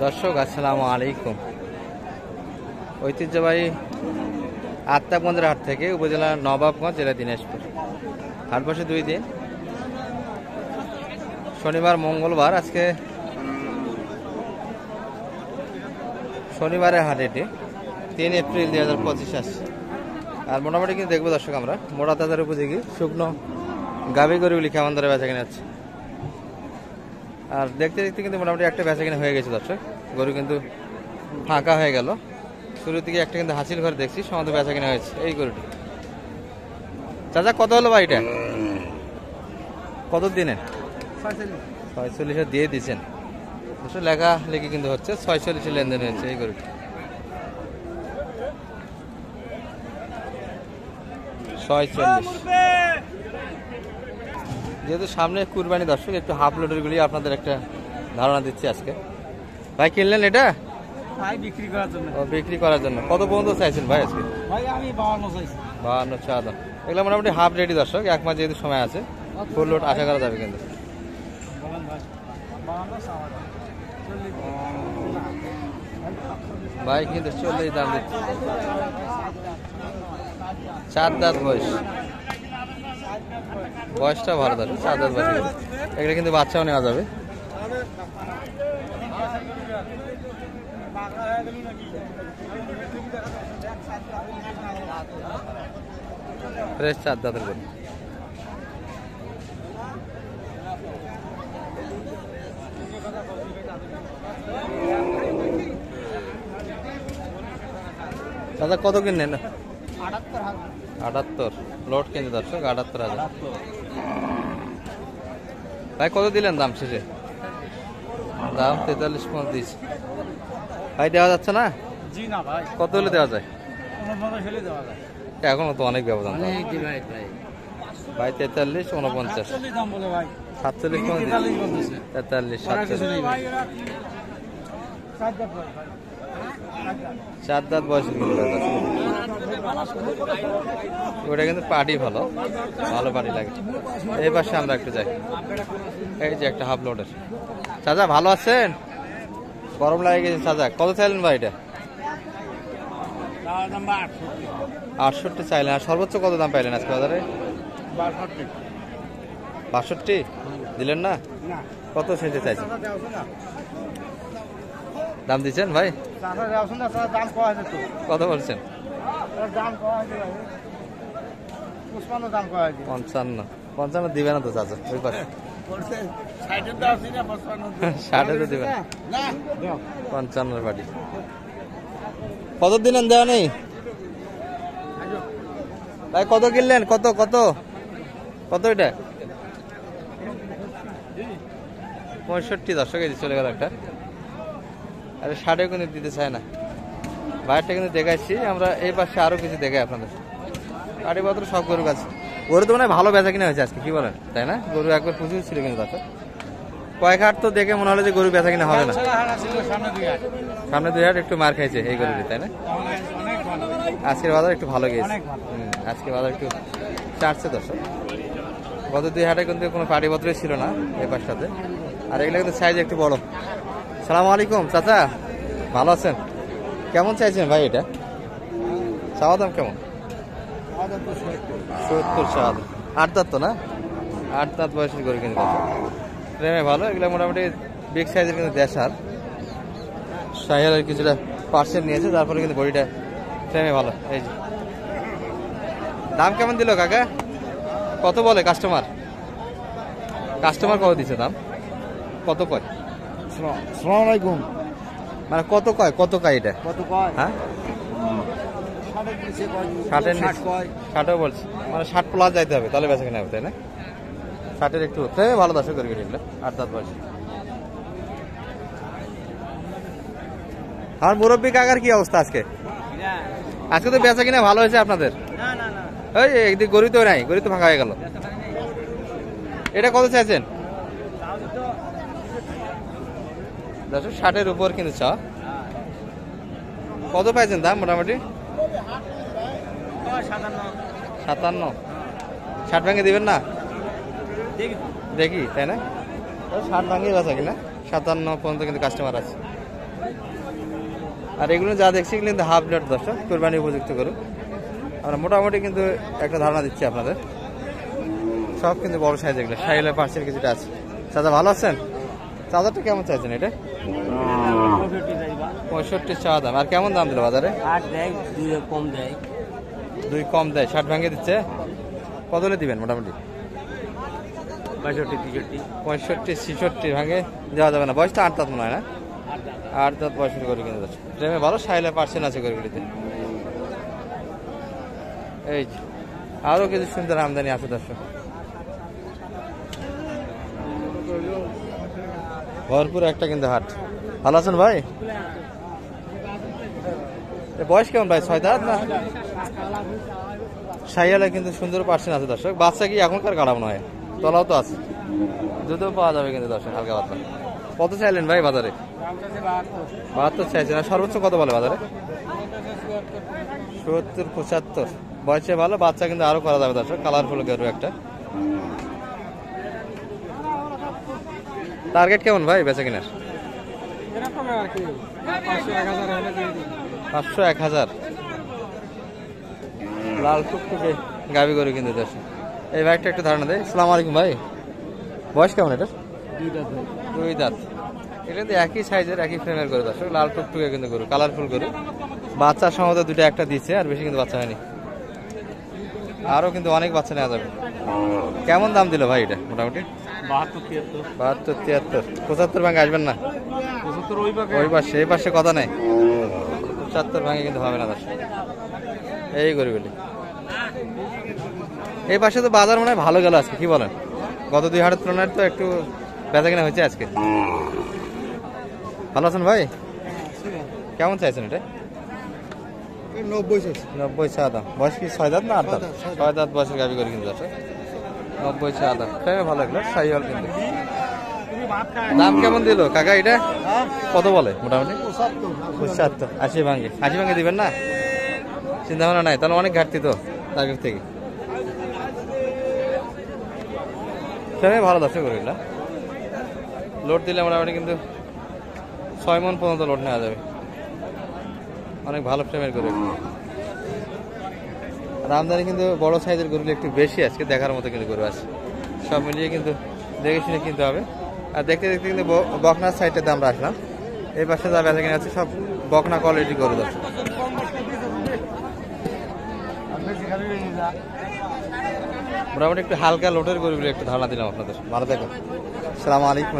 দর্শক আসসালামু আলাইকুম। ঐতিহ্যবাহী আত্মাগঞ্জের হাট থেকে উপজেলা নবাবগঞ্জ, জেলা দিনাজপুর। হাট বসে 2 দিন, শনিবার মঙ্গলবার। আজকে শনিবারের হাট, এটি 3 এপ্রিল 2025 আসছে। আর মোটামুটি কিন্তু দেখবো দর্শক আমরা মোড়া তাজার উপযোগী শুকনো গাভী গরুগুলি কেমন ধরে বেচা কিনা হচ্ছে। আর দেখতে দেখতে কিন্তু মোটামুটি একটা বেচা কিনা হয়ে গেছে দর্শক। গরু কিন্তু ফাঁকা হয়ে গেল। শুরু থেকে একটা কিন্তু হাসিল ঘরে দেখছি, সমস্ত বেচা কিনা হয়েছে। এই গরুটি চাচা কত হলো ভাই? এটা কত দিনে? 46 দিয়ে দিচ্ছেন। লেখা লেখি কিন্তু হচ্ছে 46 লেনদেন হয়েছে এই গরুটি। 46। যেহেতু সামনে কুরবানি দর্শক, একটু হাফ লোডের গুলি আপনাদের একটা ধারণা দিচ্ছি আজকে। ভাই কিনলেন এটা? ভাই বিক্রি করার জন্য। ও, বিক্রি করার জন্য। কত পর্যন্ত চাইছেন ভাই আজকে? ভাই আমি 52 চাইছি। 52 চা দাম। এগুলো মোটামুটি হাফ রেডি দর্শক, 1 মাস যেহেতু সময় আছে, ফুল লোড আশা করা যাবে কিন্তু। বলেন ভাই 52 চাওয়া দাম। ভাই কিন্তু 40 দাম দিচ্ছে। 4 দাঁত বয়স, বয়সটা ভালো দাঁড়, 4 দাঁত বয়স। এগুলো কিন্তু বাচ্চাও নেওয়া যাবে। ফ্রেশ 4 দাঁতের গরু। দাদা কত কিনলেন? 78 লোড কিনতে দর্শক, 78,000। ভাই কত দিলেন দাম শেষে? দাম 43-35। ভাই দেওয়া যাচ্ছে না? জি না ভাই। কত হলে দেওয়া যায়? 49 হলে দেওয়া যায়। এখনো তো অনেক ব্যবধান। ভাই 43, 49। 40 দাম বলে ভাই। 47 কোন দিন? 43 বলতেছে। 43, ওরা কিছু 47। নেই ভাই। 7 দাম ভাই। 4 দাঁত বয়সের কিন্তু ওটা কিন্তু পাটি ভালো, ভালো পাটি লাগে। এই পাশে আমরা একটু যাই। এই যে একটা হাফ লোডের। চাচা ভালো আছেন? গরম লাগে গেছে চাচা। কত চাইলেন ভাই এটা? দাম 68 চাইলেন। আর সর্বোচ্চ কত দাম পাইলেন আজকে বাজারে? 62 দিলেন না? কত শেষে চাইছেন? দাম দিচ্ছেন ভাই? কত বলছেন? 55 দিবে না তো চাচা? ওই পাশে 60 তো দিবেন। 55 পাটি। কত দিলেন? দেওয়া নেই ভাই। কত কিনলেন? কত কত কত এটা? 65 দর্শক। এই চলে গেল একটা। আরে 60 কিন্তু দিতে চায় না। বাইরটা কিন্তু দেখাচ্ছি আমরা। এই পাশে আরো কিছু দেখাই আপনাদের। কাটিপত্র সব গরু কাছে। গরু তো মানে ভালো বেচা কিনা হয়েছে আজকে, কি বলেন তাই না? গরু একবার প্রচুর ছিল কিন্তু দর্শক। কয়েক হাট তো দেখে মনে হলো যে গরু বেচা কিনা হবে না। সামনে 2 হাট একটু মার খাইছে এই গরুটি, তাই না? আজকের বাজার একটু ভালো গিয়েছে। আজকে বাজার একটু চাটছে দর্শক। গত 2 হাটে কিন্তু কোনো পাটিপত্রই ছিল না এই পাশটাতে। আর এগুলো কিন্তু সাইজ একটু বড়। সালামু আলাইকুম চাচা, ভালো আছেন? কেমন চাইছেন ভাই এটা? চাওয়া দাম কেমন? 70 চাওয়া দাম। 8 দাঁত তো না? 8 দাঁত বয়সের গরু কিন্তু প্রেমে ভালো। এগুলো মোটামুটি বিগ সাইজের কিন্তু দেশাল শাহিওয়ালের কিছুটা পার্সেন্ট নিয়েছে, তারপরে কিন্তু বডিটা ফ্রেমে ভালো। এই যে দাম কেমন দিল কাকা? কত বলে কাস্টমার? কাস্টমার কত দিচ্ছে দাম? কত কয়? আসসালামু আলাইকুম। মানে কত কয়? কত কয় এটা? কত কয়? হ্যাঁ 60 বলছে। মানে 60 প্লাস যাইতে হবে, তাহলে বেচা কিনা হবে, তাই না? 60-এর একটু ফ্রেমে ভালো দর্শক করে এগুলো। 8 দাঁত বয়স। আর মুরব্বী কাকার কি অবস্থা আজকে? আজকে তো বেচা কিনা ভালো হয়েছে আপনাদের। ওই একদিক গরু তো নাই, গরু তো ফাঁকা হয়ে গেল। এটা কত চাইছেন? 60-এর উপর কিন্তু চা। কত পাইছেন দাম মোটামুটি? 57। 60 ভাঙে দিবেন না? দেখি, তাই না? 60 ভাঙিয়ে বেচা কিনা। 57 পর্যন্ত কিন্তু কাস্টমার আছে। আর এগুলো যা দেখছি এগুলো কিন্তু হাফ ব্লাড দর্শক, কোরবানি উপযুক্ত গরু। আমরা মোটামুটি কিন্তু একটা ধারণা দিচ্ছি আপনাদের, সব কিন্তু বড় সাইজ এগুলো, শাহিওয়ালের পার্সেন্ট কিছুটা আছে। চাচা ভালো আছেন? চাচারটা কেমন চাইছেন এটা? 65 চা দাম। আর কেমন দাম দিল বাজারে? 8 দেয়, 2 কম দেয়। 2 কম দেয়, 60 ভাঙে দিচ্ছে। কত হলে দিবেন মোটামুটি? 62 63 65 66 ভাঙে দেওয়া যাবে না। বয়সটা 8 দাঁত মনে হয় না? 8 দাঁত বয়সের গরু কিন্তু যাচ্ছে। প্রেমে ভালো শাহিওয়ালের পার্সেন্ট আছে গরুগুলিতে। এই যে আরো কিছু সুন্দর আমদানি আছে দর্শক, ভরপুর একটা কিন্তু হাট। ভালো আছেন ভাই? বয়স কেমন ভাই? 6 দাঁত না? শাহিওয়ালে কিন্তু সুন্দর পার্সেন্ট আছে দর্শক। বাচ্চা কি এখনকার গাড়া মনে হয়, তলাও তো আছে, দুধও পাওয়া যাবে কিন্তু দর্শক হালকা পাতলা। কত চাইলেন ভাই বাজারে? 72 চাইছেন। আর সর্বোচ্চ কত বলে বাজারে? 70 75। বয়সে ভালো, বাচ্চা কিন্তু আরো করা যাবে দর্শক, কালারফুল গরু একটা। টার্গেট কেমন ভাই বেচা কিনার? 500 1000। লাল টুকটুকে গাবি গরু কিন্তু দর্শক। এই ভাইটা একটু ধারণা দেয়। আসসালামু আলাইকুম ভাই, বয়স কেমন এটা? 2 দাঁত। এটা কিন্তু একই সাইজের একই ফ্রেমের গরু দর্শক, লাল টুকটুকে কিন্তু গরু, কালারফুল গরু। বাচ্চা সম্ভবত 2টা একটা দিচ্ছে, আর বেশি কিন্তু বাচ্চা হয়নি, আরো কিন্তু অনেক বাচ্চা নেওয়া যাবে। কেমন দাম দিল ভাই এটা মোটামুটি? 72 73। 75 ভাঙে আসবেন না? ওই পাশে, এই পাশে কথা নেই। 75 ভাঙে কিন্তু হবে না দর্শক এই গরুগুলি। এই পাশে তো বাজার মনে হয় ভালো গেল আজকে, কি বলেন? গত 2 হাটের তুলনায় তো একটু বেচা কিনা হয়েছে আজকে। ভালো আছেন ভাই? কেমন চাইছেন এটা? 90 চা দাম। বয়স কি 6 দাঁত না 8 দাঁত? 6 দাঁত বয়সের গাবি গরু কিন্তু আছে। 90 চা দাম। প্রেমে ভালো লাগলো, শাহিওয়াল কিন্তু। দাম কেমন দিল কাকা এটা? কত বলে মোটামুটি? 75 80 ভাঙে। 80 ভাঙে দিবেন না? চিন্তা ভাবনা নাই তাহলে, অনেক ঘাটতি তো টার্গেট থেকে। প্রেমে ভালো দর্শক গরুগুলা, লোড দিলে মোটামুটি কিন্তু 6 মণ পর্যন্ত লোড নেওয়া যাবে। অনেক ভালো ফ্রেমের গরু। আর আমদানি কিন্তু বড় সাইজের গরুগুলো একটু বেশি আজকে, দেখার মতো কিন্তু গরু আছে। সব মিলিয়ে কিন্তু দেখে শুনে কিনতে হবে। আর দেখতে দেখতে কিন্তু বকনার সাইডের দাম রাখলাম। এই পাশে যা বেচা কিনে আছে সব বকনা কোয়ালিটি গরু আছে। মোটামুটি একটু হালকা লোটের গরুগুলো একটু ধারণা দিলাম আপনাদের। ভালো থাকুন। আসসালামু আলাইকুম।